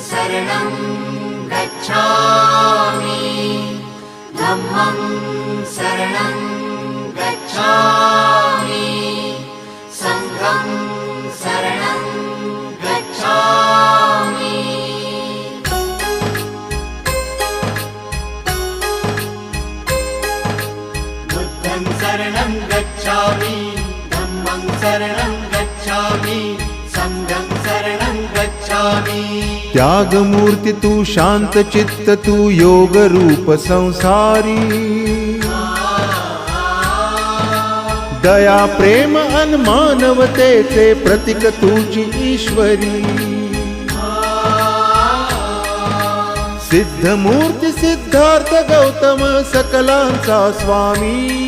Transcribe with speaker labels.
Speaker 1: शरणं गच्छामि धम्मं शरणं गच्छामि संघं शरणं गच्छामि बुद्धं शरणं गच्छामि धम्मं शरणं गच्छामि संघं शरणं गच्छामि।
Speaker 2: त्यागमूर्ती तू शांत चित्त तू योग रूप संसारी दया प्रेम अन मानवतेचे प्रतीक तुझी ईश्वरी सिद्धमूर्ती सिद्धार्थ गौतम सकलांचा स्वामी